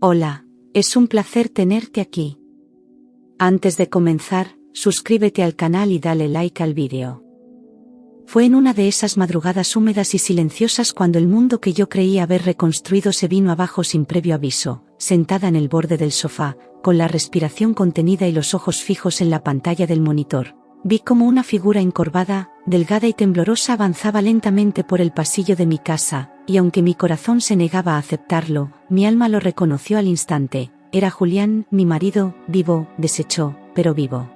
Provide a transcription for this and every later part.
Hola, es un placer tenerte aquí. Antes de comenzar, suscríbete al canal y dale like al vídeo. Fue en una de esas madrugadas húmedas y silenciosas cuando el mundo que yo creía haber reconstruido se vino abajo sin previo aviso, sentada en el borde del sofá, con la respiración contenida y los ojos fijos en la pantalla del monitor. Vi como una figura encorvada, delgada y temblorosa avanzaba lentamente por el pasillo de mi casa, y aunque mi corazón se negaba a aceptarlo, mi alma lo reconoció al instante. Era Julián, mi marido, vivo, deshecho, pero vivo.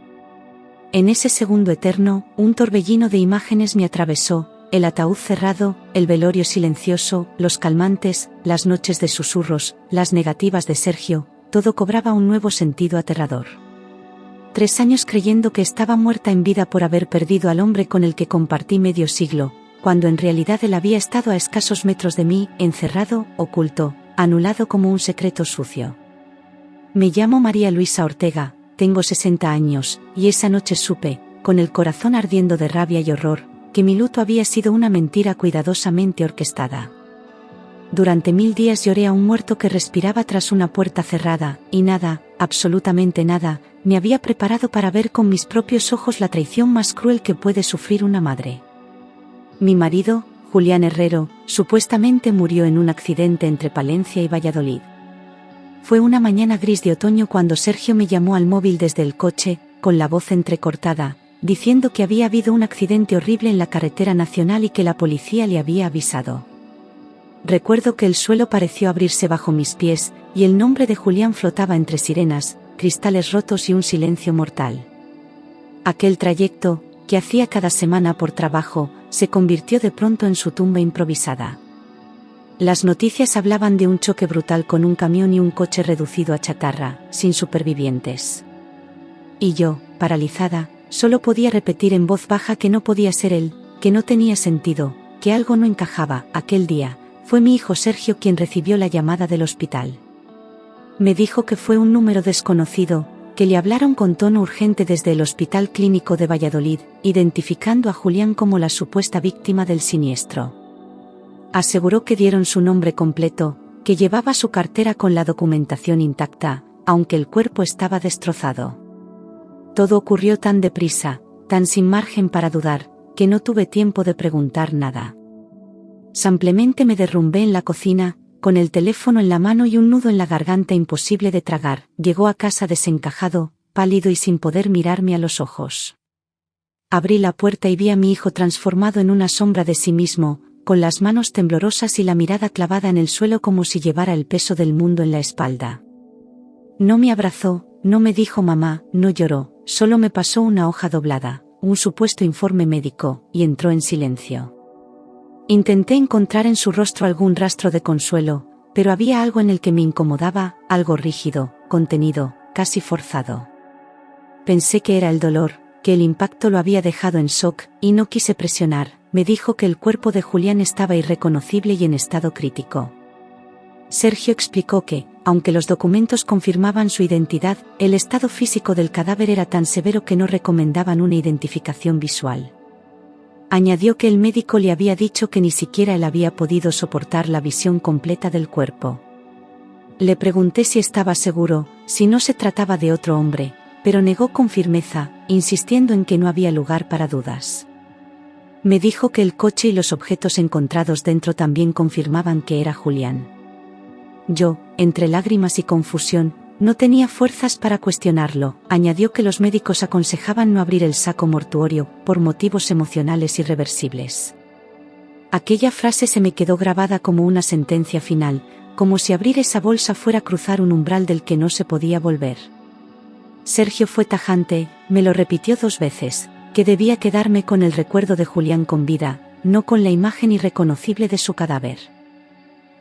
En ese segundo eterno, un torbellino de imágenes me atravesó: el ataúd cerrado, el velorio silencioso, los calmantes, las noches de susurros, las negativas de Sergio, todo cobraba un nuevo sentido aterrador. 3 años creyendo que estaba muerta en vida por haber perdido al hombre con el que compartí medio siglo, cuando en realidad él había estado a escasos metros de mí, encerrado, oculto, anulado como un secreto sucio. Me llamo María Luisa Ortega, tengo 60 años, y esa noche supe, con el corazón ardiendo de rabia y horror, que mi luto había sido una mentira cuidadosamente orquestada. Durante 1000 días lloré a un muerto que respiraba tras una puerta cerrada, y nada, absolutamente nada, me había preparado para ver con mis propios ojos la traición más cruel que puede sufrir una madre. Mi marido, Julián Herrero, supuestamente murió en un accidente entre Palencia y Valladolid. Fue una mañana gris de otoño cuando Sergio me llamó al móvil desde el coche, con la voz entrecortada, diciendo que había habido un accidente horrible en la carretera nacional y que la policía le había avisado. Recuerdo que el suelo pareció abrirse bajo mis pies, y el nombre de Julián flotaba entre sirenas, cristales rotos y un silencio mortal. Aquel trayecto, que hacía cada semana por trabajo, se convirtió de pronto en su tumba improvisada. Las noticias hablaban de un choque brutal con un camión y un coche reducido a chatarra, sin supervivientes. Y yo, paralizada, solo podía repetir en voz baja que no podía ser él, que no tenía sentido, que algo no encajaba. Aquel día, fue mi hijo Sergio quien recibió la llamada del hospital. Me dijo que fue un número desconocido, que le hablaron con tono urgente desde el Hospital Clínico de Valladolid, identificando a Julián como la supuesta víctima del siniestro. Aseguró que dieron su nombre completo, que llevaba su cartera con la documentación intacta, aunque el cuerpo estaba destrozado. Todo ocurrió tan deprisa, tan sin margen para dudar, que no tuve tiempo de preguntar nada. Simplemente me derrumbé en la cocina, con el teléfono en la mano y un nudo en la garganta imposible de tragar. Llegó a casa desencajado, pálido y sin poder mirarme a los ojos. Abrí la puerta y vi a mi hijo transformado en una sombra de sí mismo, con las manos temblorosas y la mirada clavada en el suelo como si llevara el peso del mundo en la espalda. No me abrazó, no me dijo mamá, no lloró, solo me pasó una hoja doblada, un supuesto informe médico, y entró en silencio. Intenté encontrar en su rostro algún rastro de consuelo, pero había algo en el que me incomodaba, algo rígido, contenido, casi forzado. Pensé que era el dolor, que el impacto lo había dejado en shock, y no quise presionar. Me dijo que el cuerpo de Julián estaba irreconocible y en estado crítico. Sergio explicó que, aunque los documentos confirmaban su identidad, el estado físico del cadáver era tan severo que no recomendaban una identificación visual. Añadió que el médico le había dicho que ni siquiera él había podido soportar la visión completa del cuerpo. Le pregunté si estaba seguro, si no se trataba de otro hombre, pero negó con firmeza, insistiendo en que no había lugar para dudas. Me dijo que el coche y los objetos encontrados dentro también confirmaban que era Julián. Yo, entre lágrimas y confusión, no tenía fuerzas para cuestionarlo. Añadió que los médicos aconsejaban no abrir el saco mortuorio, por motivos emocionales irreversibles. Aquella frase se me quedó grabada como una sentencia final, como si abrir esa bolsa fuera cruzar un umbral del que no se podía volver. Sergio fue tajante, me lo repitió 2 veces, que debía quedarme con el recuerdo de Julián con vida, no con la imagen irreconocible de su cadáver.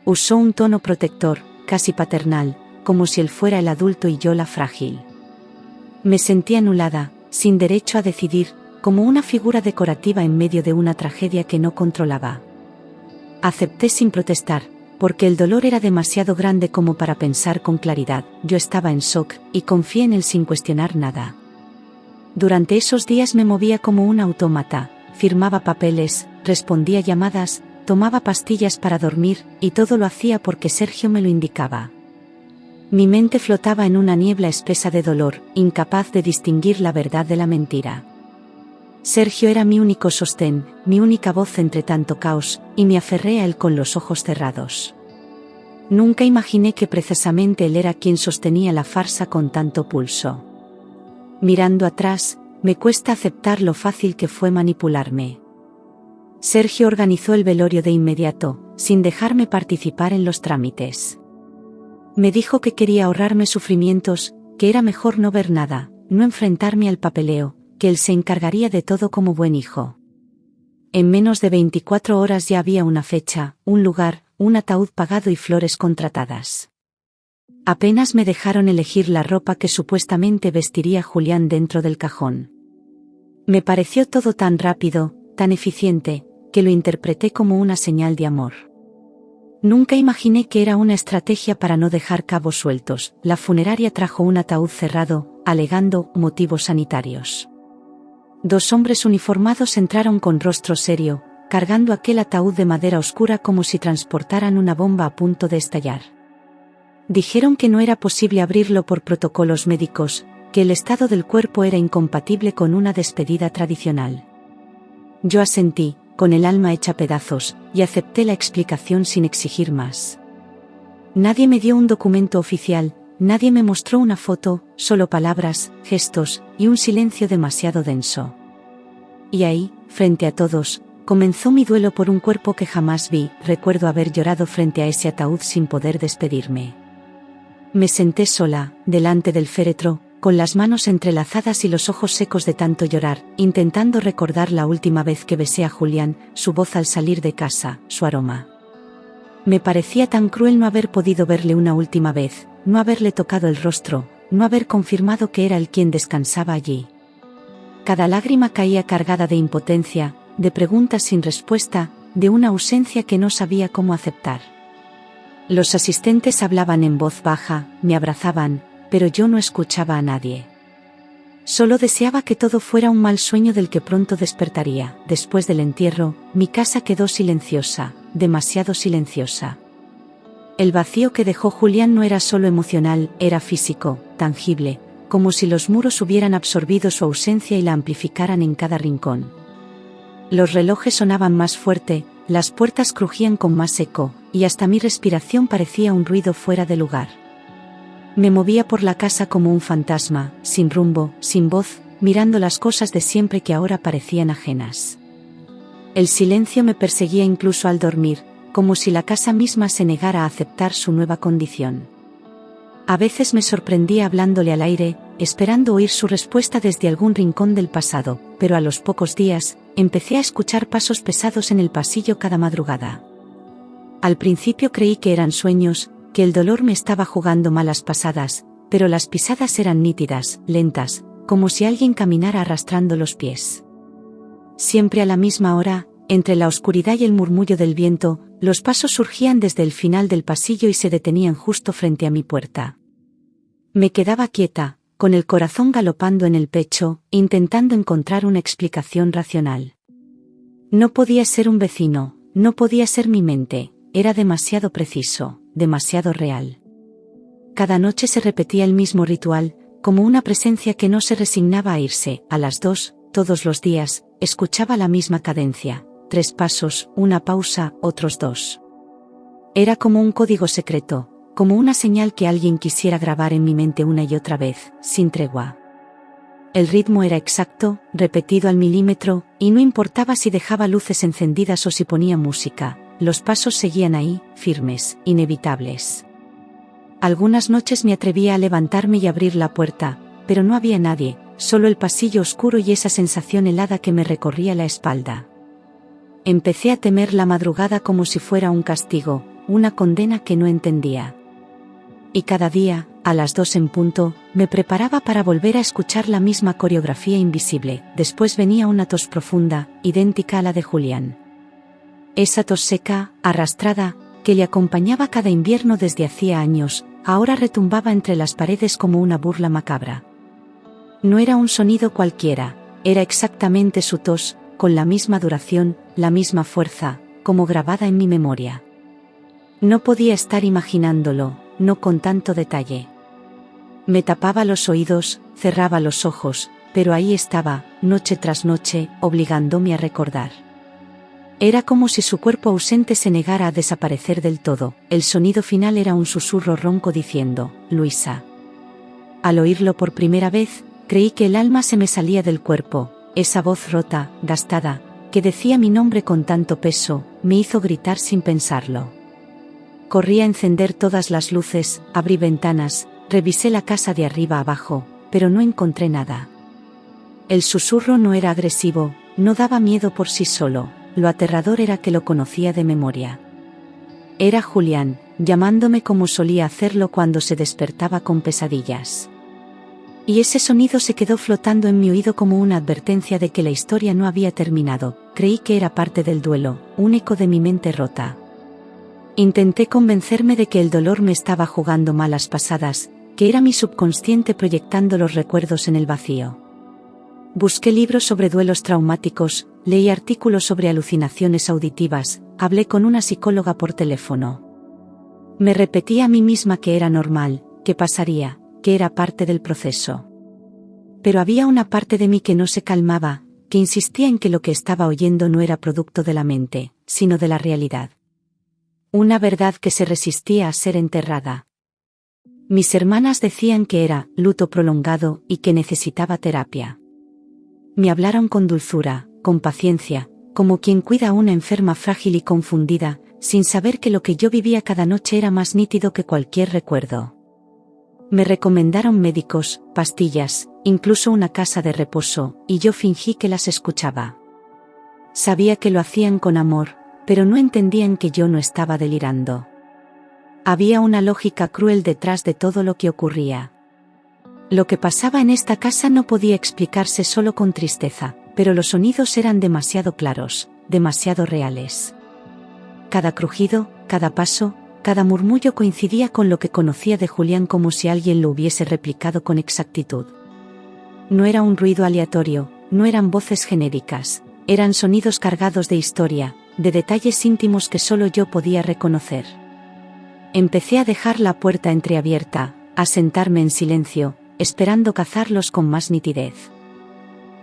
Usó un tono protector, casi paternal, como si él fuera el adulto y yo la frágil. Me sentí anulada, sin derecho a decidir, como una figura decorativa en medio de una tragedia que no controlaba. Acepté sin protestar, porque el dolor era demasiado grande como para pensar con claridad. Yo estaba en shock, y confié en él sin cuestionar nada. Durante esos días me movía como un autómata, firmaba papeles, respondía llamadas, tomaba pastillas para dormir, y todo lo hacía porque Sergio me lo indicaba. Mi mente flotaba en una niebla espesa de dolor, incapaz de distinguir la verdad de la mentira. Sergio era mi único sostén, mi única voz entre tanto caos, y me aferré a él con los ojos cerrados. Nunca imaginé que precisamente él era quien sostenía la farsa con tanto pulso. Mirando atrás, me cuesta aceptar lo fácil que fue manipularme. Sergio organizó el velorio de inmediato, sin dejarme participar en los trámites. Me dijo que quería ahorrarme sufrimientos, que era mejor no ver nada, no enfrentarme al papeleo, que él se encargaría de todo como buen hijo. En menos de 24 horas ya había una fecha, un lugar, un ataúd pagado y flores contratadas. Apenas me dejaron elegir la ropa que supuestamente vestiría Julián dentro del cajón. Me pareció todo tan rápido, tan eficiente, que lo interpreté como una señal de amor. Nunca imaginé que era una estrategia para no dejar cabos sueltos. La funeraria trajo un ataúd cerrado, alegando motivos sanitarios. 2 hombres uniformados entraron con rostro serio, cargando aquel ataúd de madera oscura como si transportaran una bomba a punto de estallar. Dijeron que no era posible abrirlo por protocolos médicos, que el estado del cuerpo era incompatible con una despedida tradicional. Yo asentí, con el alma hecha pedazos, y acepté la explicación sin exigir más. Nadie me dio un documento oficial, nadie me mostró una foto, solo palabras, gestos, y un silencio demasiado denso. Y ahí, frente a todos, comenzó mi duelo por un cuerpo que jamás vi. Recuerdo haber llorado frente a ese ataúd sin poder despedirme. Me senté sola, delante del féretro, con las manos entrelazadas y los ojos secos de tanto llorar, intentando recordar la última vez que besé a Julián, su voz al salir de casa, su aroma. Me parecía tan cruel no haber podido verle una última vez, no haberle tocado el rostro, no haber confirmado que era él quien descansaba allí. Cada lágrima caía cargada de impotencia, de preguntas sin respuesta, de una ausencia que no sabía cómo aceptar. Los asistentes hablaban en voz baja, me abrazaban, pero yo no escuchaba a nadie. Solo deseaba que todo fuera un mal sueño del que pronto despertaría. Después del entierro, mi casa quedó silenciosa, demasiado silenciosa. El vacío que dejó Julián no era solo emocional, era físico, tangible, como si los muros hubieran absorbido su ausencia y la amplificaran en cada rincón. Los relojes sonaban más fuerte, las puertas crujían con más eco, y hasta mi respiración parecía un ruido fuera de lugar. Me movía por la casa como un fantasma, sin rumbo, sin voz, mirando las cosas de siempre que ahora parecían ajenas. El silencio me perseguía incluso al dormir, como si la casa misma se negara a aceptar su nueva condición. A veces me sorprendía hablándole al aire, esperando oír su respuesta desde algún rincón del pasado, pero a los pocos días, empecé a escuchar pasos pesados en el pasillo cada madrugada. Al principio creí que eran sueños, que el dolor me estaba jugando malas pasadas, pero las pisadas eran nítidas, lentas, como si alguien caminara arrastrando los pies. Siempre a la misma hora, entre la oscuridad y el murmullo del viento, los pasos surgían desde el final del pasillo y se detenían justo frente a mi puerta. Me quedaba quieta, con el corazón galopando en el pecho, intentando encontrar una explicación racional. No podía ser un vecino, no podía ser mi mente, era demasiado preciso, demasiado real. Cada noche se repetía el mismo ritual, como una presencia que no se resignaba a irse. A las 2, todos los días, escuchaba la misma cadencia, 3 pasos, una pausa, otros 2. Era como un código secreto, como una señal que alguien quisiera grabar en mi mente una y otra vez, sin tregua. El ritmo era exacto, repetido al milímetro, y no importaba si dejaba luces encendidas o si ponía música, los pasos seguían ahí, firmes, inevitables. Algunas noches me atrevía a levantarme y abrir la puerta, pero no había nadie, solo el pasillo oscuro y esa sensación helada que me recorría la espalda. Empecé a temer la madrugada como si fuera un castigo, una condena que no entendía. Y cada día, a las 2 en punto, me preparaba para volver a escuchar la misma coreografía invisible. Después venía una tos profunda, idéntica a la de Julián. Esa tos seca, arrastrada, que le acompañaba cada invierno desde hacía años, ahora retumbaba entre las paredes como una burla macabra. No era un sonido cualquiera, era exactamente su tos, con la misma duración, la misma fuerza, como grabada en mi memoria. No podía estar imaginándolo, no con tanto detalle. Me tapaba los oídos, cerraba los ojos, pero ahí estaba, noche tras noche, obligándome a recordar. Era como si su cuerpo ausente se negara a desaparecer del todo. El sonido final era un susurro ronco diciendo, Luisa. Al oírlo por primera vez, creí que el alma se me salía del cuerpo. Esa voz rota, gastada, que decía mi nombre con tanto peso, me hizo gritar sin pensarlo. Corrí a encender todas las luces, abrí ventanas, revisé la casa de arriba abajo, pero no encontré nada. El susurro no era agresivo, no daba miedo por sí solo, lo aterrador era que lo conocía de memoria. Era Julián, llamándome como solía hacerlo cuando se despertaba con pesadillas. Y ese sonido se quedó flotando en mi oído como una advertencia de que la historia no había terminado. Creí que era parte del duelo, un eco de mi mente rota. Intenté convencerme de que el dolor me estaba jugando malas pasadas, que era mi subconsciente proyectando los recuerdos en el vacío. Busqué libros sobre duelos traumáticos, leí artículos sobre alucinaciones auditivas, hablé con una psicóloga por teléfono. Me repetí a mí misma que era normal, que pasaría, que era parte del proceso. Pero había una parte de mí que no se calmaba, que insistía en que lo que estaba oyendo no era producto de la mente, sino de la realidad. Una verdad que se resistía a ser enterrada. Mis hermanas decían que era luto prolongado y que necesitaba terapia. Me hablaron con dulzura, con paciencia, como quien cuida a una enferma frágil y confundida, sin saber que lo que yo vivía cada noche era más nítido que cualquier recuerdo. Me recomendaron médicos, pastillas, incluso una casa de reposo, y yo fingí que las escuchaba. Sabía que lo hacían con amor, pero no entendían que yo no estaba delirando. Había una lógica cruel detrás de todo lo que ocurría. Lo que pasaba en esta casa no podía explicarse solo con tristeza, pero los sonidos eran demasiado claros, demasiado reales. Cada crujido, cada paso, cada murmullo coincidía con lo que conocía de Julián como si alguien lo hubiese replicado con exactitud. No era un ruido aleatorio, no eran voces genéricas, eran sonidos cargados de historia, de detalles íntimos que solo yo podía reconocer. Empecé a dejar la puerta entreabierta, a sentarme en silencio, esperando cazarlos con más nitidez.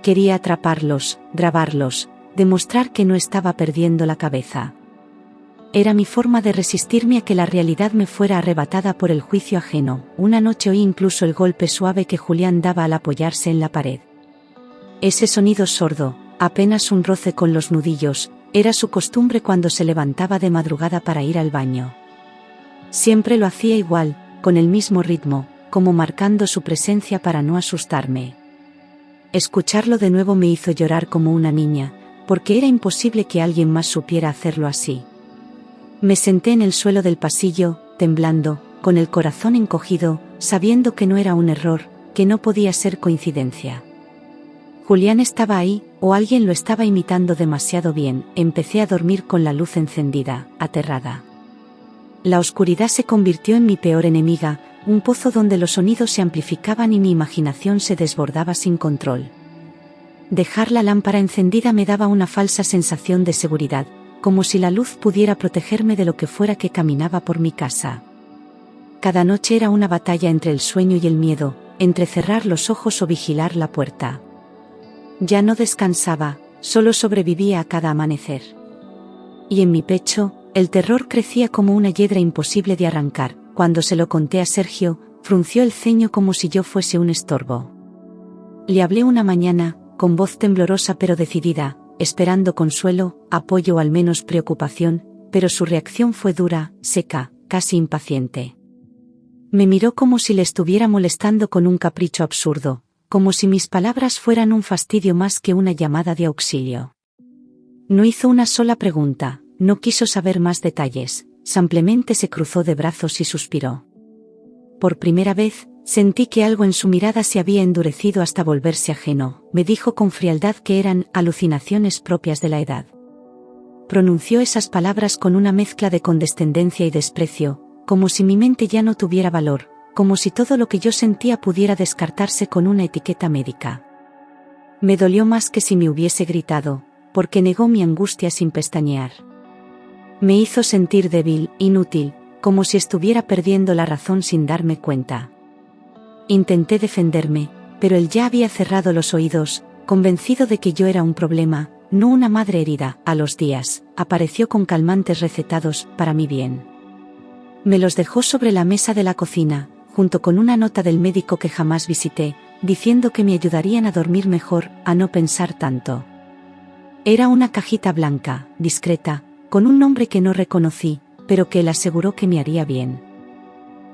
Quería atraparlos, grabarlos, demostrar que no estaba perdiendo la cabeza. Era mi forma de resistirme a que la realidad me fuera arrebatada por el juicio ajeno. Una noche oí incluso el golpe suave que Julián daba al apoyarse en la pared. Ese sonido sordo, apenas un roce con los nudillos, era su costumbre cuando se levantaba de madrugada para ir al baño. Siempre lo hacía igual, con el mismo ritmo, como marcando su presencia para no asustarme. Escucharlo de nuevo me hizo llorar como una niña, porque era imposible que alguien más supiera hacerlo así. Me senté en el suelo del pasillo, temblando, con el corazón encogido, sabiendo que no era un error, que no podía ser coincidencia. Julián estaba ahí, o alguien lo estaba imitando demasiado bien. Empecé a dormir con la luz encendida, aterrada. La oscuridad se convirtió en mi peor enemiga, un pozo donde los sonidos se amplificaban y mi imaginación se desbordaba sin control. Dejar la lámpara encendida me daba una falsa sensación de seguridad, como si la luz pudiera protegerme de lo que fuera que caminaba por mi casa. Cada noche era una batalla entre el sueño y el miedo, entre cerrar los ojos o vigilar la puerta. Ya no descansaba, solo sobrevivía a cada amanecer. Y en mi pecho, el terror crecía como una hiedra imposible de arrancar. Cuando se lo conté a Sergio, frunció el ceño como si yo fuese un estorbo. Le hablé una mañana, con voz temblorosa pero decidida, esperando consuelo, apoyo o al menos preocupación, pero su reacción fue dura, seca, casi impaciente. Me miró como si le estuviera molestando con un capricho absurdo, como si mis palabras fueran un fastidio más que una llamada de auxilio. No hizo una sola pregunta, no quiso saber más detalles, simplemente se cruzó de brazos y suspiró. Por primera vez, sentí que algo en su mirada se había endurecido hasta volverse ajeno. Me dijo con frialdad que eran alucinaciones propias de la edad. Pronunció esas palabras con una mezcla de condescendencia y desprecio, como si mi mente ya no tuviera valor, como si todo lo que yo sentía pudiera descartarse con una etiqueta médica. Me dolió más que si me hubiese gritado, porque negó mi angustia sin pestañear. Me hizo sentir débil, inútil, como si estuviera perdiendo la razón sin darme cuenta. Intenté defenderme, pero él ya había cerrado los oídos, convencido de que yo era un problema, no una madre herida. A los días, apareció con calmantes recetados para mi bien. Me los dejó sobre la mesa de la cocina, junto con una nota del médico que jamás visité, diciendo que me ayudarían a dormir mejor, a no pensar tanto. Era una cajita blanca, discreta, con un nombre que no reconocí, pero que él aseguró que me haría bien.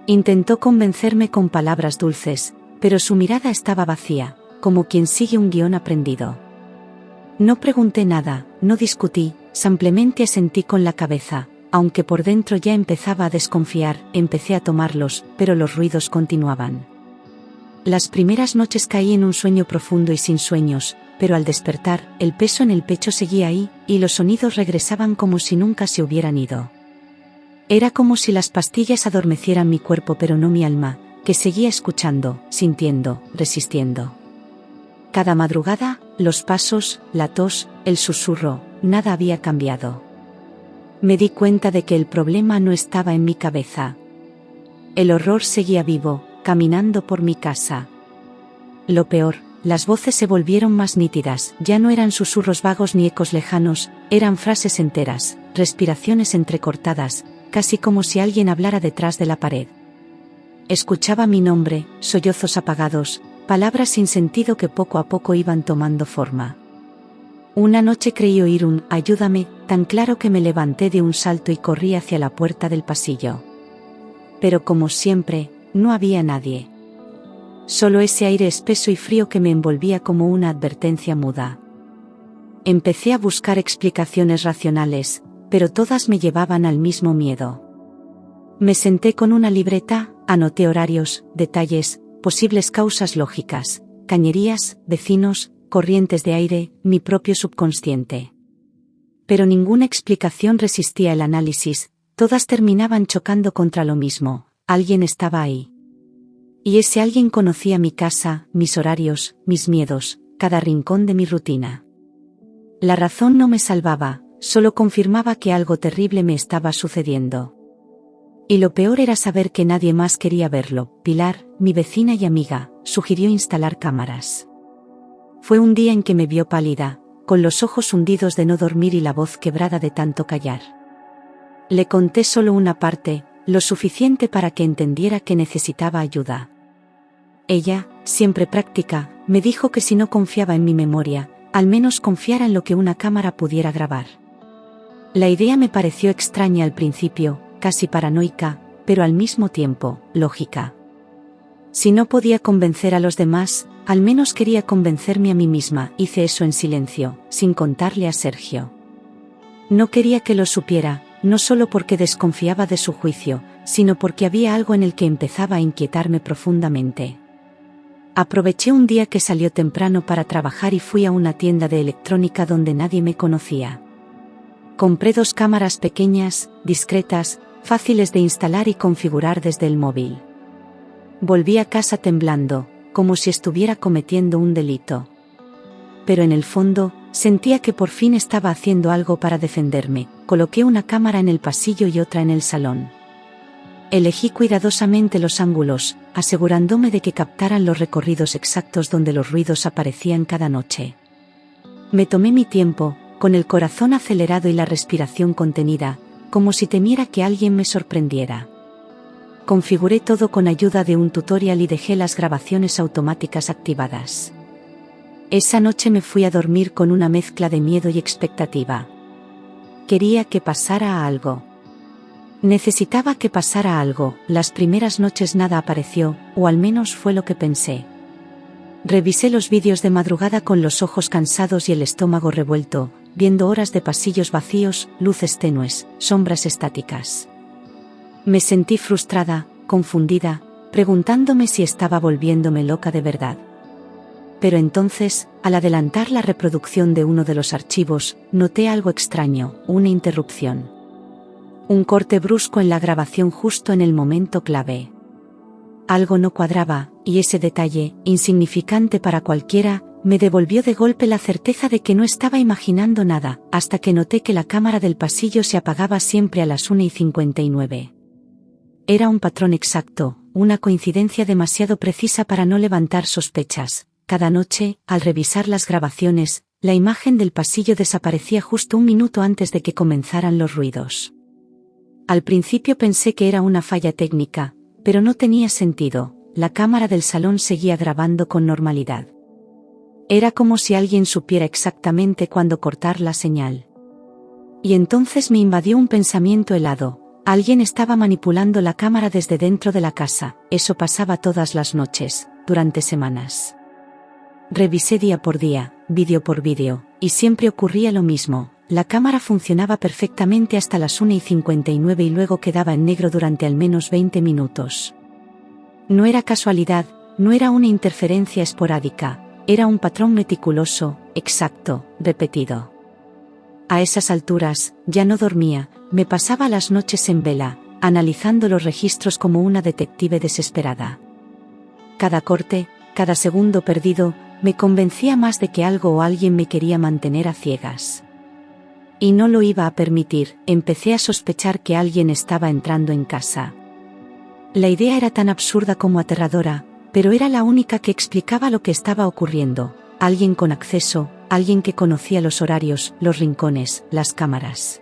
Intentó convencerme con palabras dulces, pero su mirada estaba vacía, como quien sigue un guión aprendido. No pregunté nada, no discutí, simplemente asentí con la cabeza, aunque por dentro ya empezaba a desconfiar. Empecé a tomarlos, pero los ruidos continuaban. Las primeras noches caí en un sueño profundo y sin sueños, pero al despertar, el peso en el pecho seguía ahí, y los sonidos regresaban como si nunca se hubieran ido. Era como si las pastillas adormecieran mi cuerpo pero no mi alma, que seguía escuchando, sintiendo, resistiendo. Cada madrugada, los pasos, la tos, el susurro, nada había cambiado. Me di cuenta de que el problema no estaba en mi cabeza. El horror seguía vivo, caminando por mi casa. Lo peor, las voces se volvieron más nítidas, ya no eran susurros vagos ni ecos lejanos, eran frases enteras, respiraciones entrecortadas, casi como si alguien hablara detrás de la pared. Escuchaba mi nombre, sollozos apagados, palabras sin sentido que poco a poco iban tomando forma. Una noche creí oír un «ayúdame» tan claro que me levanté de un salto y corrí hacia la puerta del pasillo. Pero como siempre, no había nadie. Solo ese aire espeso y frío que me envolvía como una advertencia muda. Empecé a buscar explicaciones racionales, pero todas me llevaban al mismo miedo. Me senté con una libreta, anoté horarios, detalles, posibles causas lógicas, cañerías, vecinos, corrientes de aire, mi propio subconsciente. Pero ninguna explicación resistía el análisis, todas terminaban chocando contra lo mismo, alguien estaba ahí. Y ese alguien conocía mi casa, mis horarios, mis miedos, cada rincón de mi rutina. La razón no me salvaba, solo confirmaba que algo terrible me estaba sucediendo. Y lo peor era saber que nadie más quería verlo. Pilar, mi vecina y amiga, sugirió instalar cámaras. Fue un día en que me vio pálida, con los ojos hundidos de no dormir y la voz quebrada de tanto callar. Le conté solo una parte, lo suficiente para que entendiera que necesitaba ayuda. Ella, siempre práctica, me dijo que si no confiaba en mi memoria, al menos confiara en lo que una cámara pudiera grabar. La idea me pareció extraña al principio, casi paranoica, pero al mismo tiempo, lógica. Si no podía convencer a los demás, al menos quería convencerme a mí misma. Hice eso en silencio, sin contarle a Sergio. No quería que lo supiera, no solo porque desconfiaba de su juicio, sino porque había algo en el que empezaba a inquietarme profundamente. Aproveché un día que salió temprano para trabajar y fui a una tienda de electrónica donde nadie me conocía. Compré 2 cámaras pequeñas, discretas, fáciles de instalar y configurar desde el móvil. Volví a casa temblando, como si estuviera cometiendo un delito. Pero en el fondo, sentía que por fin estaba haciendo algo para defenderme. Coloqué una cámara en el pasillo y otra en el salón. Elegí cuidadosamente los ángulos, asegurándome de que captaran los recorridos exactos donde los ruidos aparecían cada noche. Me tomé mi tiempo, con el corazón acelerado y la respiración contenida, como si temiera que alguien me sorprendiera. Configuré todo con ayuda de un tutorial y dejé las grabaciones automáticas activadas. Esa noche me fui a dormir con una mezcla de miedo y expectativa. Quería que pasara algo. Necesitaba que pasara algo. Las primeras noches nada apareció, o al menos fue lo que pensé. Revisé los vídeos de madrugada con los ojos cansados y el estómago revuelto, viendo horas de pasillos vacíos, luces tenues, sombras estáticas. Me sentí frustrada, confundida, preguntándome si estaba volviéndome loca de verdad. Pero entonces, al adelantar la reproducción de uno de los archivos, noté algo extraño, una interrupción. Un corte brusco en la grabación justo en el momento clave. Algo no cuadraba, y ese detalle, insignificante para cualquiera, me devolvió de golpe la certeza de que no estaba imaginando nada, hasta que noté que la cámara del pasillo se apagaba siempre a las 1:59. Era un patrón exacto, una coincidencia demasiado precisa para no levantar sospechas. Cada noche, al revisar las grabaciones, la imagen del pasillo desaparecía justo un minuto antes de que comenzaran los ruidos. Al principio pensé que era una falla técnica, pero no tenía sentido. La cámara del salón seguía grabando con normalidad. Era como si alguien supiera exactamente cuándo cortar la señal. Y entonces me invadió un pensamiento helado. Alguien estaba manipulando la cámara desde dentro de la casa. Eso pasaba todas las noches, durante semanas. Revisé día por día, vídeo por vídeo, y siempre ocurría lo mismo. La cámara funcionaba perfectamente hasta las 1:59 y luego quedaba en negro durante al menos 20 minutos. No era casualidad, no era una interferencia esporádica, era un patrón meticuloso, exacto, repetido. A esas alturas, ya no dormía, me pasaba las noches en vela, analizando los registros como una detective desesperada. Cada corte, cada segundo perdido, me convencía más de que algo o alguien me quería mantener a ciegas. Y no lo iba a permitir. Empecé a sospechar que alguien estaba entrando en casa. La idea era tan absurda como aterradora, pero era la única que explicaba lo que estaba ocurriendo. Alguien con acceso, alguien que conocía los horarios, los rincones, las cámaras.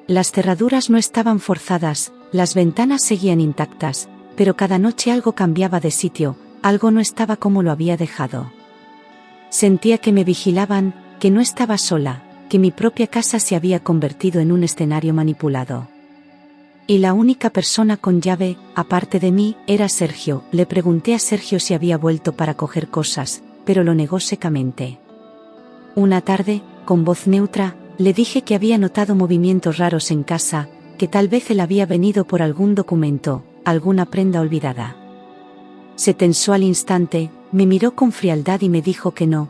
Las cerraduras no estaban forzadas, las ventanas seguían intactas, pero cada noche algo cambiaba de sitio, algo no estaba como lo había dejado. Sentía que me vigilaban, que no estaba sola, que mi propia casa se había convertido en un escenario manipulado. Y la única persona con llave, aparte de mí, era Sergio. Le pregunté a Sergio si había vuelto para coger cosas, pero lo negó secamente. Una tarde, con voz neutra, le dije que había notado movimientos raros en casa, que tal vez él había venido por algún documento, alguna prenda olvidada. Se tensó al instante, me miró con frialdad y me dijo que no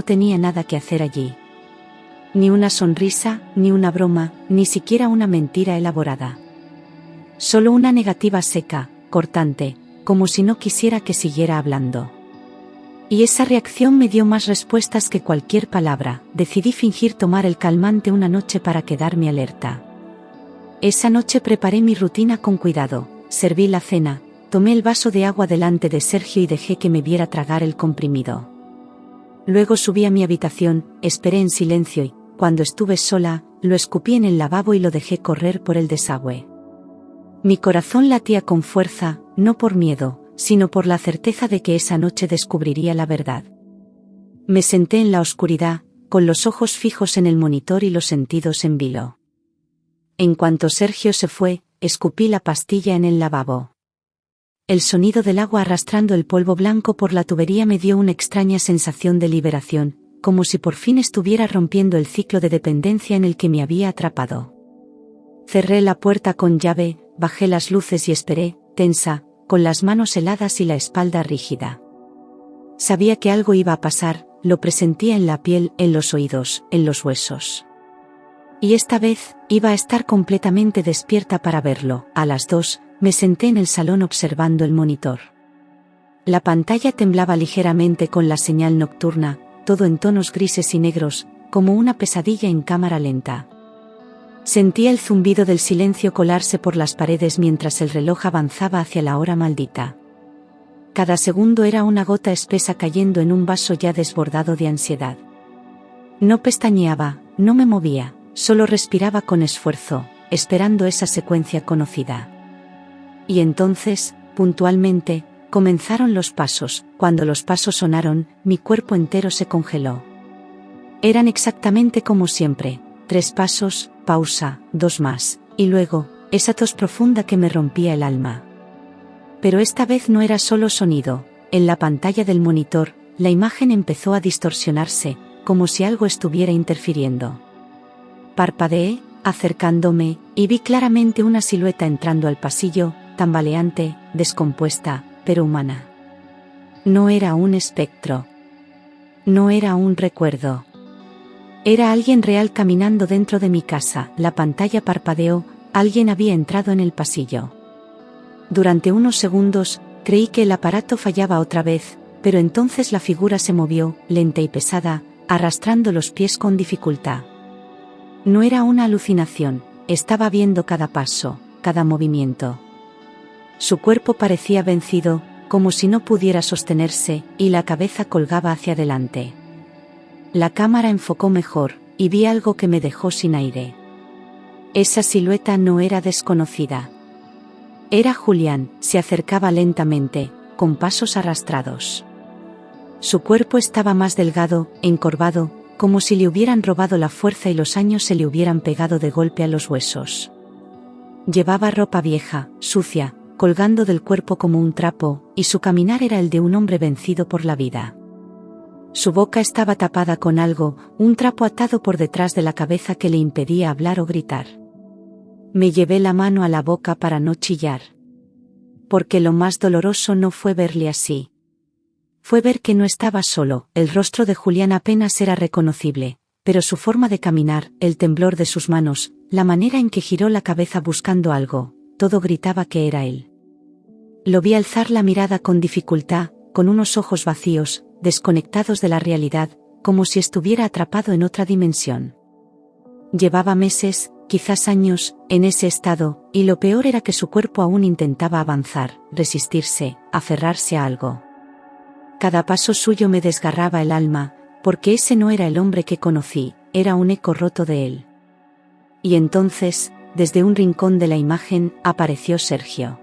tenía nada que hacer allí. Ni una sonrisa, ni una broma, ni siquiera una mentira elaborada. Solo una negativa seca, cortante, como si no quisiera que siguiera hablando. Y esa reacción me dio más respuestas que cualquier palabra. Decidí fingir tomar el calmante una noche para quedarme alerta. Esa noche preparé mi rutina con cuidado, serví la cena, tomé el vaso de agua delante de Sergio y dejé que me viera tragar el comprimido. Luego subí a mi habitación, esperé en silencio y, cuando estuve sola, lo escupí en el lavabo y lo dejé correr por el desagüe. Mi corazón latía con fuerza, no por miedo, sino por la certeza de que esa noche descubriría la verdad. Me senté en la oscuridad, con los ojos fijos en el monitor y los sentidos en vilo. En cuanto Sergio se fue, escupí la pastilla en el lavabo. El sonido del agua arrastrando el polvo blanco por la tubería me dio una extraña sensación de liberación, como si por fin estuviera rompiendo el ciclo de dependencia en el que me había atrapado. Cerré la puerta con llave, bajé las luces y esperé, tensa, con las manos heladas y la espalda rígida. Sabía que algo iba a pasar, lo presentía en la piel, en los oídos, en los huesos. Y esta vez, iba a estar completamente despierta para verlo. A las 2, me senté en el salón observando el monitor. La pantalla temblaba ligeramente con la señal nocturna, todo en tonos grises y negros, como una pesadilla en cámara lenta. Sentía el zumbido del silencio colarse por las paredes mientras el reloj avanzaba hacia la hora maldita. Cada segundo era una gota espesa cayendo en un vaso ya desbordado de ansiedad. No pestañeaba, no me movía, solo respiraba con esfuerzo, esperando esa secuencia conocida. Y entonces, puntualmente, comenzaron los pasos. Cuando los pasos sonaron, mi cuerpo entero se congeló. Eran exactamente como siempre, 3 pasos, pausa, 2 más, y luego, esa tos profunda que me rompía el alma. Pero esta vez no era solo sonido. En la pantalla del monitor, la imagen empezó a distorsionarse, como si algo estuviera interfiriendo. Parpadeé, acercándome, y vi claramente una silueta entrando al pasillo, tambaleante, descompuesta, pero humana. No era un espectro. No era un recuerdo. Era alguien real caminando dentro de mi casa. La pantalla parpadeó, alguien había entrado en el pasillo. Durante unos segundos, creí que el aparato fallaba otra vez, pero entonces la figura se movió, lenta y pesada, arrastrando los pies con dificultad. No era una alucinación, estaba viendo cada paso, cada movimiento. Su cuerpo parecía vencido, como si no pudiera sostenerse, y la cabeza colgaba hacia adelante. La cámara enfocó mejor, y vi algo que me dejó sin aire. Esa silueta no era desconocida. Era Julián, se acercaba lentamente, con pasos arrastrados. Su cuerpo estaba más delgado, encorvado, como si le hubieran robado la fuerza y los años se le hubieran pegado de golpe a los huesos. Llevaba ropa vieja, sucia, colgando del cuerpo como un trapo, y su caminar era el de un hombre vencido por la vida. Su boca estaba tapada con algo, un trapo atado por detrás de la cabeza que le impedía hablar o gritar. Me llevé la mano a la boca para no chillar. Porque lo más doloroso no fue verle así. Fue ver que no estaba solo, el rostro de Julián apenas era reconocible, pero su forma de caminar, el temblor de sus manos, la manera en que giró la cabeza buscando algo, todo gritaba que era él. Lo vi alzar la mirada con dificultad, con unos ojos vacíos, desconectados de la realidad, como si estuviera atrapado en otra dimensión. Llevaba meses, quizás años, en ese estado, y lo peor era que su cuerpo aún intentaba avanzar, resistirse, aferrarse a algo. Cada paso suyo me desgarraba el alma, porque ese no era el hombre que conocí, era un eco roto de él. Y entonces, desde un rincón de la imagen, apareció Sergio.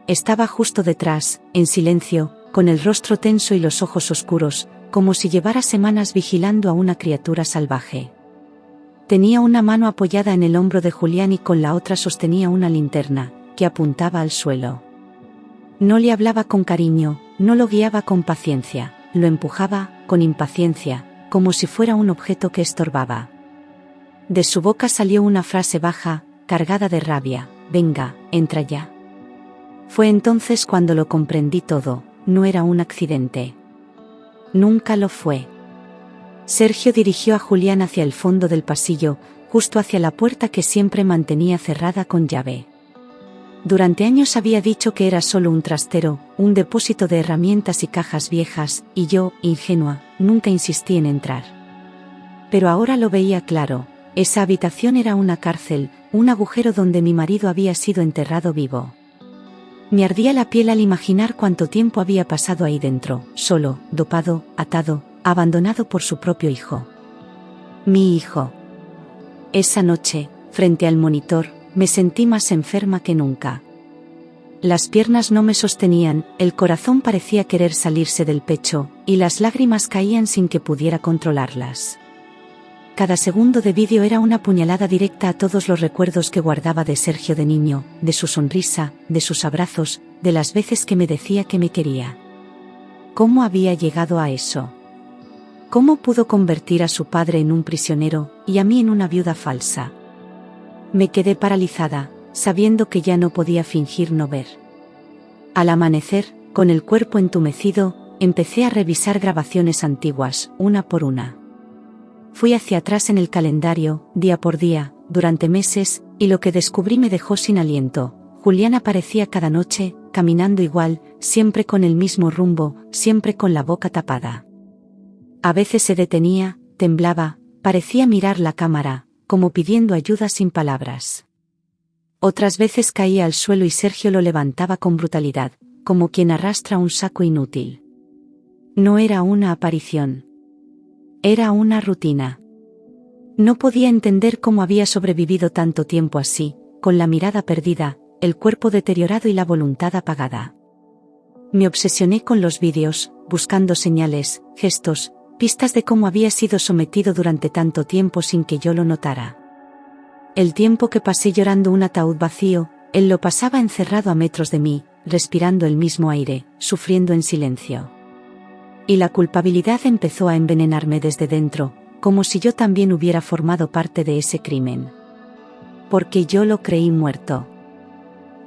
Estaba justo detrás, en silencio, con el rostro tenso y los ojos oscuros, como si llevara semanas vigilando a una criatura salvaje. Tenía una mano apoyada en el hombro de Julián y con la otra sostenía una linterna, que apuntaba al suelo. No le hablaba con cariño, no lo guiaba con paciencia, lo empujaba, con impaciencia, como si fuera un objeto que estorbaba. De su boca salió una frase baja, cargada de rabia: «Venga, entra ya». Fue entonces cuando lo comprendí todo, no era un accidente. Nunca lo fue. Sergio dirigió a Julián hacia el fondo del pasillo, justo hacia la puerta que siempre mantenía cerrada con llave. Durante años había dicho que era solo un trastero, un depósito de herramientas y cajas viejas, y yo, ingenua, nunca insistí en entrar. Pero ahora lo veía claro, esa habitación era una cárcel, un agujero donde mi marido había sido enterrado vivo. Me ardía la piel al imaginar cuánto tiempo había pasado ahí dentro, solo, dopado, atado, abandonado por su propio hijo. Mi hijo. Esa noche, frente al monitor, me sentí más enferma que nunca. Las piernas no me sostenían, el corazón parecía querer salirse del pecho, y las lágrimas caían sin que pudiera controlarlas. Cada segundo de vídeo era una puñalada directa a todos los recuerdos que guardaba de Sergio de niño, de su sonrisa, de sus abrazos, de las veces que me decía que me quería. ¿Cómo había llegado a eso? ¿Cómo pudo convertir a su padre en un prisionero, y a mí en una viuda falsa? Me quedé paralizada, sabiendo que ya no podía fingir no ver. Al amanecer, con el cuerpo entumecido, empecé a revisar grabaciones antiguas, una por una. Fui hacia atrás en el calendario, día por día, durante meses, y lo que descubrí me dejó sin aliento. Julián aparecía cada noche, caminando igual, siempre con el mismo rumbo, siempre con la boca tapada. A veces se detenía, temblaba, parecía mirar la cámara, como pidiendo ayuda sin palabras. Otras veces caía al suelo y Sergio lo levantaba con brutalidad, como quien arrastra un saco inútil. No era una aparición. Era una rutina. No podía entender cómo había sobrevivido tanto tiempo así, con la mirada perdida, el cuerpo deteriorado y la voluntad apagada. Me obsesioné con los vídeos, buscando señales, gestos, pistas de cómo había sido sometido durante tanto tiempo sin que yo lo notara. El tiempo que pasé llorando un ataúd vacío, él lo pasaba encerrado a metros de mí, respirando el mismo aire, sufriendo en silencio. Y la culpabilidad empezó a envenenarme desde dentro, como si yo también hubiera formado parte de ese crimen. Porque yo lo creí muerto.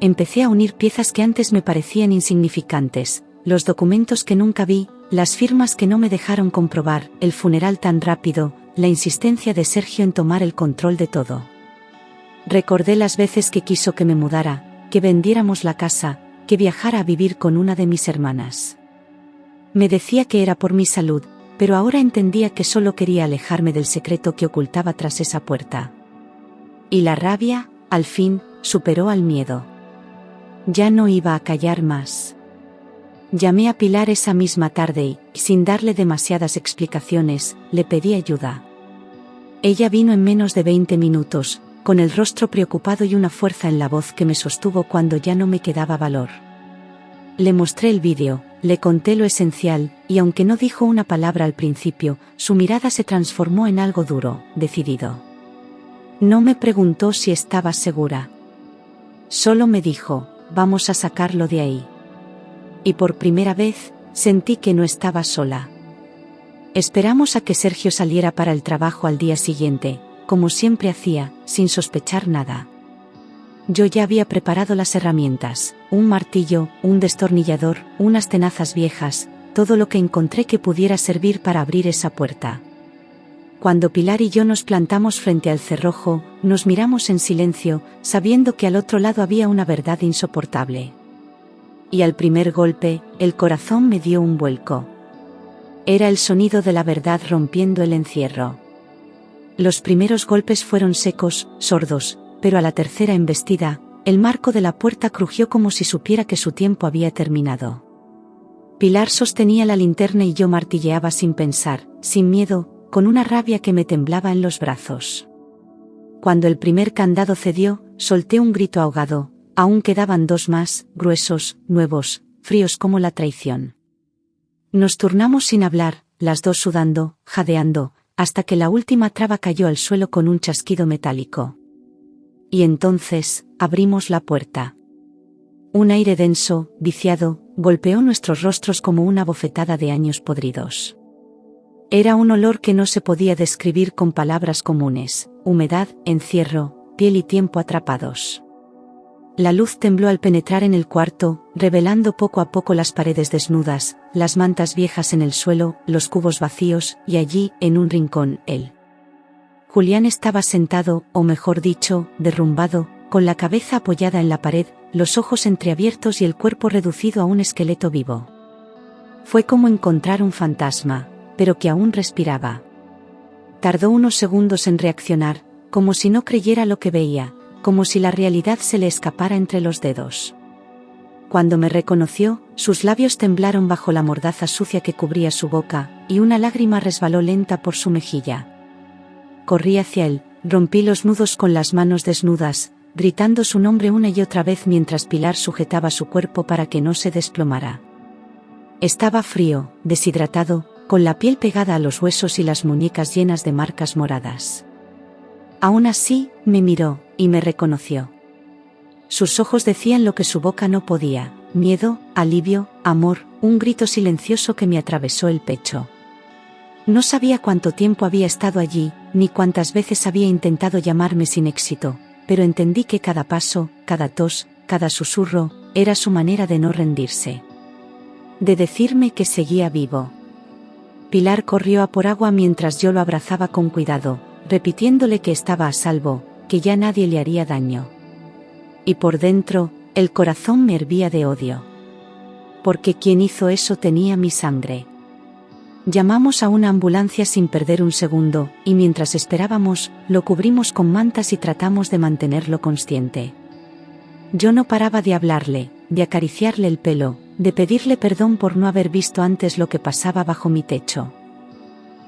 Empecé a unir piezas que antes me parecían insignificantes, los documentos que nunca vi, las firmas que no me dejaron comprobar, el funeral tan rápido, la insistencia de Sergio en tomar el control de todo. Recordé las veces que quiso que me mudara, que vendiéramos la casa, que viajara a vivir con una de mis hermanas. Me decía que era por mi salud, pero ahora entendía que solo quería alejarme del secreto que ocultaba tras esa puerta. Y la rabia, al fin, superó al miedo. Ya no iba a callar más. Llamé a Pilar esa misma tarde y, sin darle demasiadas explicaciones, le pedí ayuda. Ella vino en menos de 20 minutos, con el rostro preocupado y una fuerza en la voz que me sostuvo cuando ya no me quedaba valor. Le mostré el vídeo, le conté lo esencial, y aunque no dijo una palabra al principio, su mirada se transformó en algo duro, decidido. No me preguntó si estaba segura. Solo me dijo, vamos a sacarlo de ahí. Y por primera vez, sentí que no estaba sola. Esperamos a que Sergio saliera para el trabajo al día siguiente, como siempre hacía, sin sospechar nada. Yo ya había preparado las herramientas, un martillo, un destornillador, unas tenazas viejas, todo lo que encontré que pudiera servir para abrir esa puerta. Cuando Pilar y yo nos plantamos frente al cerrojo, nos miramos en silencio, sabiendo que al otro lado había una verdad insoportable. Y al primer golpe, el corazón me dio un vuelco. Era el sonido de la verdad rompiendo el encierro. Los primeros golpes fueron secos, sordos, pero a la tercera embestida, el marco de la puerta crujió como si supiera que su tiempo había terminado. Pilar sostenía la linterna y yo martilleaba sin pensar, sin miedo, con una rabia que me temblaba en los brazos. Cuando el primer candado cedió, solté un grito ahogado. Aún quedaban dos más, gruesos, nuevos, fríos como la traición. Nos turnamos sin hablar, las dos sudando, jadeando, hasta que la última traba cayó al suelo con un chasquido metálico. Y entonces, abrimos la puerta. Un aire denso, viciado, golpeó nuestros rostros como una bofetada de años podridos. Era un olor que no se podía describir con palabras comunes: humedad, encierro, piel y tiempo atrapados. La luz tembló al penetrar en el cuarto, revelando poco a poco las paredes desnudas, las mantas viejas en el suelo, los cubos vacíos, y allí, en un rincón, él. Julián estaba sentado, o mejor dicho, derrumbado, con la cabeza apoyada en la pared, los ojos entreabiertos y el cuerpo reducido a un esqueleto vivo. Fue como encontrar un fantasma, pero que aún respiraba. Tardó unos segundos en reaccionar, como si no creyera lo que veía, como si la realidad se le escapara entre los dedos. Cuando me reconoció, sus labios temblaron bajo la mordaza sucia que cubría su boca, y una lágrima resbaló lenta por su mejilla. Corrí hacia él, rompí los nudos con las manos desnudas, gritando su nombre una y otra vez mientras Pilar sujetaba su cuerpo para que no se desplomara. Estaba frío, deshidratado, con la piel pegada a los huesos y las muñecas llenas de marcas moradas. Aún así, me miró, y me reconoció. Sus ojos decían lo que su boca no podía: miedo, alivio, amor, un grito silencioso que me atravesó el pecho. No sabía cuánto tiempo había estado allí, ni cuántas veces había intentado llamarme sin éxito, pero entendí que cada paso, cada tos, cada susurro, era su manera de no rendirse. De decirme que seguía vivo. Pilar corrió a por agua mientras yo lo abrazaba con cuidado, repitiéndole que estaba a salvo, que ya nadie le haría daño. Y por dentro, el corazón me hervía de odio. Porque quien hizo eso tenía mi sangre. Llamamos a una ambulancia sin perder un segundo, y mientras esperábamos, lo cubrimos con mantas y tratamos de mantenerlo consciente. Yo no paraba de hablarle, de acariciarle el pelo, de pedirle perdón por no haber visto antes lo que pasaba bajo mi techo.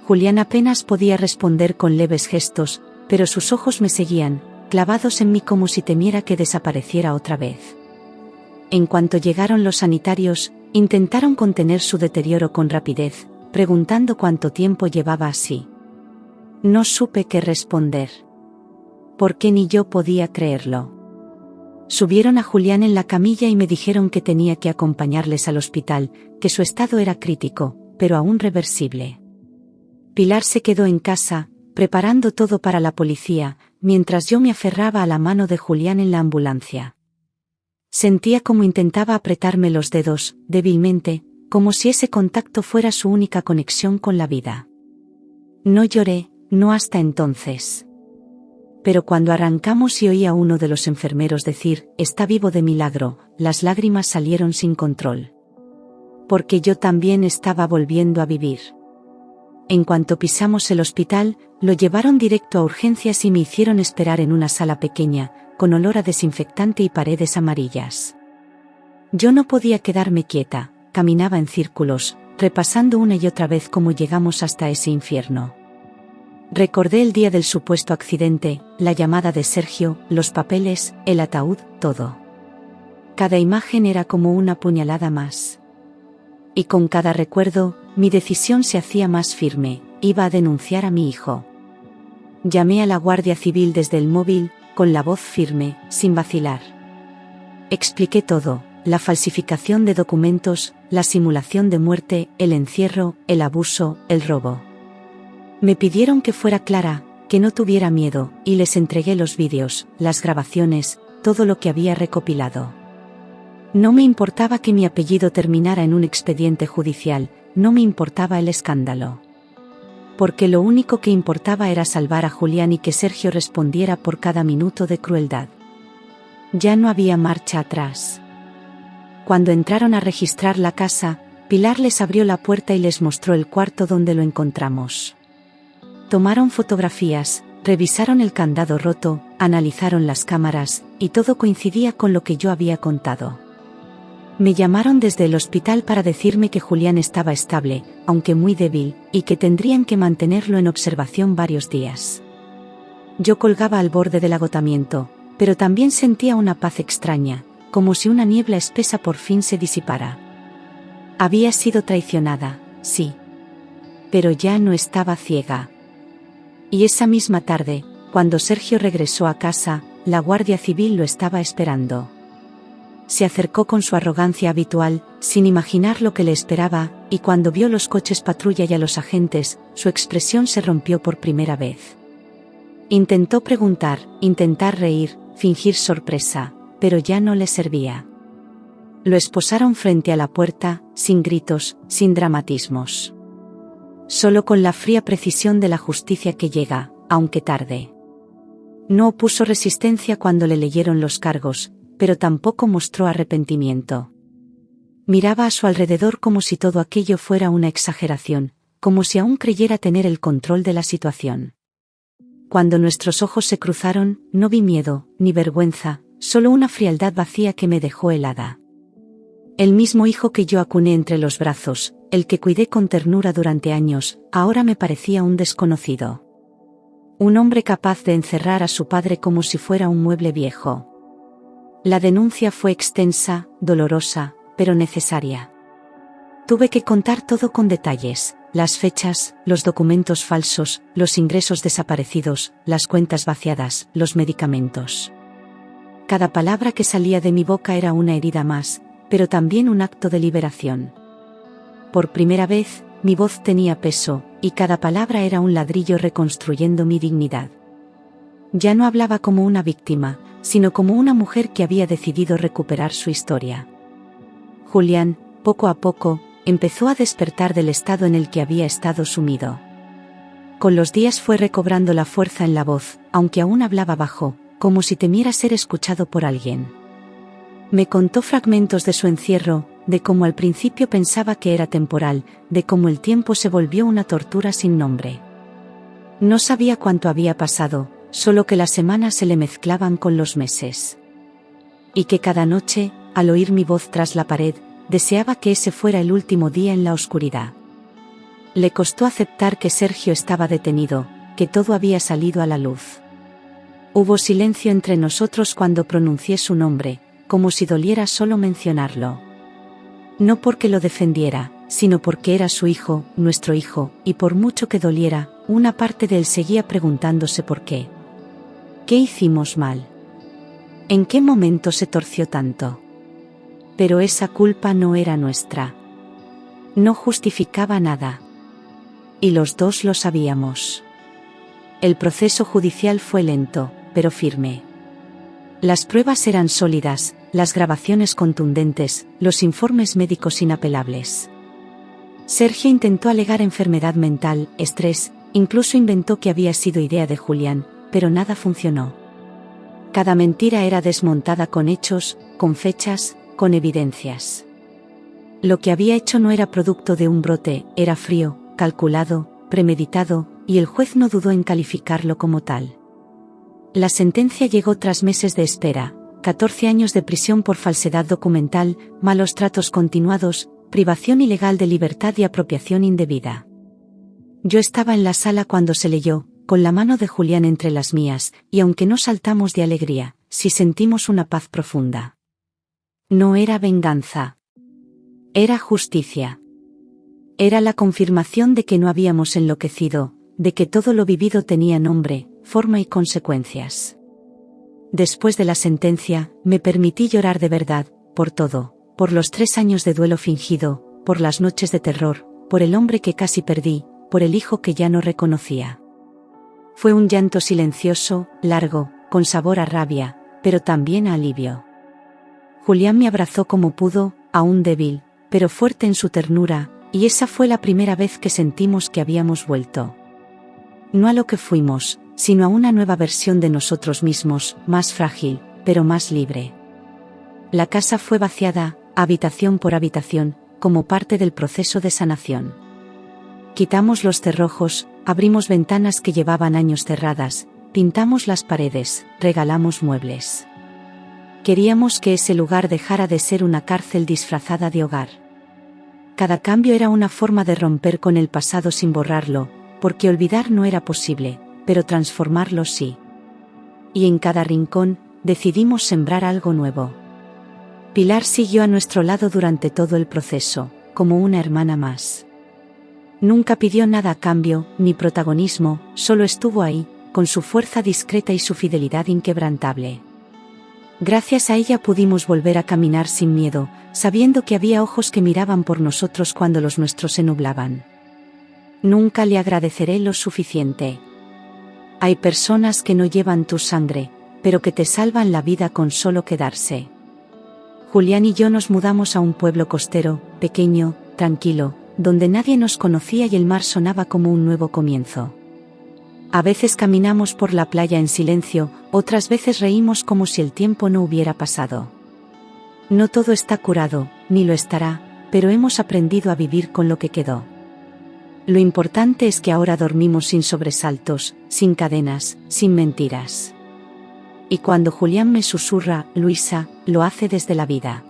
Julián apenas podía responder con leves gestos, pero sus ojos me seguían, clavados en mí como si temiera que desapareciera otra vez. En cuanto llegaron los sanitarios, intentaron contener su deterioro con rapidez, preguntando cuánto tiempo llevaba así. No supe qué responder. Porque ni yo podía creerlo. Subieron a Julián en la camilla y me dijeron que tenía que acompañarles al hospital, que su estado era crítico, pero aún reversible. Pilar se quedó en casa, preparando todo para la policía, mientras yo me aferraba a la mano de Julián en la ambulancia. Sentía como intentaba apretarme los dedos, débilmente, como si ese contacto fuera su única conexión con la vida. No lloré, no hasta entonces. Pero cuando arrancamos y oí a uno de los enfermeros decir, «Está vivo de milagro», las lágrimas salieron sin control. Porque yo también estaba volviendo a vivir. En cuanto pisamos el hospital, lo llevaron directo a urgencias y me hicieron esperar en una sala pequeña, con olor a desinfectante y paredes amarillas. Yo no podía quedarme quieta, caminaba en círculos, repasando una y otra vez cómo llegamos hasta ese infierno. Recordé el día del supuesto accidente, la llamada de Sergio, los papeles, el ataúd, todo. Cada imagen era como una puñalada más. Y con cada recuerdo, mi decisión se hacía más firme, iba a denunciar a mi hijo. Llamé a la Guardia Civil desde el móvil, con la voz firme, sin vacilar. Expliqué todo, la falsificación de documentos, la simulación de muerte, el encierro, el abuso, el robo. Me pidieron que fuera clara, que no tuviera miedo, y les entregué los vídeos, las grabaciones, todo lo que había recopilado. No me importaba que mi apellido terminara en un expediente judicial, no me importaba el escándalo. Porque lo único que importaba era salvar a Julián y que Sergio respondiera por cada minuto de crueldad. Ya no había marcha atrás. Cuando entraron a registrar la casa, Pilar les abrió la puerta y les mostró el cuarto donde lo encontramos. Tomaron fotografías, revisaron el candado roto, analizaron las cámaras, y todo coincidía con lo que yo había contado. Me llamaron desde el hospital para decirme que Julián estaba estable, aunque muy débil, y que tendrían que mantenerlo en observación varios días. Yo colgaba al borde del agotamiento, pero también sentía una paz extraña, como si una niebla espesa por fin se disipara. Había sido traicionada, sí. Pero ya no estaba ciega. Y esa misma tarde, cuando Sergio regresó a casa, la Guardia Civil lo estaba esperando. Se acercó con su arrogancia habitual, sin imaginar lo que le esperaba, y cuando vio los coches patrulla y a los agentes, su expresión se rompió por primera vez. Intentó preguntar, intentar reír, fingir sorpresa, pero ya no le servía. Lo esposaron frente a la puerta, sin gritos, sin dramatismos. Solo con la fría precisión de la justicia que llega, aunque tarde. No opuso resistencia cuando le leyeron los cargos, pero tampoco mostró arrepentimiento. Miraba a su alrededor como si todo aquello fuera una exageración, como si aún creyera tener el control de la situación. Cuando nuestros ojos se cruzaron, no vi miedo, ni vergüenza, solo una frialdad vacía que me dejó helada. El mismo hijo que yo acuné entre los brazos, el que cuidé con ternura durante años, ahora me parecía un desconocido. Un hombre capaz de encerrar a su padre como si fuera un mueble viejo. La denuncia fue extensa, dolorosa, pero necesaria. Tuve que contar todo con detalles, las fechas, los documentos falsos, los ingresos desaparecidos, las cuentas vaciadas, los medicamentos. Cada palabra que salía de mi boca era una herida más, pero también un acto de liberación. Por primera vez, mi voz tenía peso, y cada palabra era un ladrillo reconstruyendo mi dignidad. Ya no hablaba como una víctima, sino como una mujer que había decidido recuperar su historia. Julián, poco a poco, empezó a despertar del estado en el que había estado sumido. Con los días fue recobrando la fuerza en la voz, aunque aún hablaba bajo, como si temiera ser escuchado por alguien. Me contó fragmentos de su encierro, de cómo al principio pensaba que era temporal, de cómo el tiempo se volvió una tortura sin nombre. No sabía cuánto había pasado, solo que las semanas se le mezclaban con los meses. Y que cada noche, al oír mi voz tras la pared, deseaba que ese fuera el último día en la oscuridad. Le costó aceptar que Sergio estaba detenido, que todo había salido a la luz. Hubo silencio entre nosotros cuando pronuncié su nombre, como si doliera solo mencionarlo. No porque lo defendiera, sino porque era su hijo, nuestro hijo, y por mucho que doliera, una parte de él seguía preguntándose por qué. ¿Qué hicimos mal? ¿En qué momento se torció tanto? Pero esa culpa no era nuestra. No justificaba nada. Y los dos lo sabíamos. El proceso judicial fue lento, pero firme. Las pruebas eran sólidas, las grabaciones contundentes, los informes médicos inapelables. Sergio intentó alegar enfermedad mental, estrés, incluso inventó que había sido idea de Julián, pero nada funcionó. Cada mentira era desmontada con hechos, con fechas, con evidencias. Lo que había hecho no era producto de un brote, era frío, calculado, premeditado, y el juez no dudó en calificarlo como tal. La sentencia llegó tras meses de espera, 14 años de prisión por falsedad documental, malos tratos continuados, privación ilegal de libertad y apropiación indebida. Yo estaba en la sala cuando se leyó, con la mano de Julián entre las mías, y aunque no saltamos de alegría, sí sentimos una paz profunda. No era venganza. Era justicia. Era la confirmación de que no habíamos enloquecido, de que todo lo vivido tenía nombre, forma y consecuencias. Después de la sentencia, me permití llorar de verdad, por todo, por los 3 años de duelo fingido, por las noches de terror, por el hombre que casi perdí, por el hijo que ya no reconocía. Fue un llanto silencioso, largo, con sabor a rabia, pero también a alivio. Julián me abrazó como pudo, aún débil, pero fuerte en su ternura, y esa fue la primera vez que sentimos que habíamos vuelto. No a lo que fuimos, sino a una nueva versión de nosotros mismos, más frágil, pero más libre. La casa fue vaciada, habitación por habitación, como parte del proceso de sanación. Quitamos los cerrojos, abrimos ventanas que llevaban años cerradas, pintamos las paredes, regalamos muebles. Queríamos que ese lugar dejara de ser una cárcel disfrazada de hogar. Cada cambio era una forma de romper con el pasado sin borrarlo, porque olvidar no era posible, pero transformarlo sí. Y en cada rincón, decidimos sembrar algo nuevo. Pilar siguió a nuestro lado durante todo el proceso, como una hermana más. Nunca pidió nada a cambio, ni protagonismo, solo estuvo ahí, con su fuerza discreta y su fidelidad inquebrantable. Gracias a ella pudimos volver a caminar sin miedo, sabiendo que había ojos que miraban por nosotros cuando los nuestros se nublaban. Nunca le agradeceré lo suficiente. Hay personas que no llevan tu sangre, pero que te salvan la vida con solo quedarse. Julián y yo nos mudamos a un pueblo costero, pequeño, tranquilo, donde nadie nos conocía y el mar sonaba como un nuevo comienzo. A veces caminamos por la playa en silencio, otras veces reímos como si el tiempo no hubiera pasado. No todo está curado, ni lo estará, pero hemos aprendido a vivir con lo que quedó. Lo importante es que ahora dormimos sin sobresaltos, sin cadenas, sin mentiras. Y cuando Julián me susurra, Luisa, lo hace desde la vida.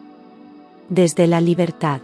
Desde la libertad.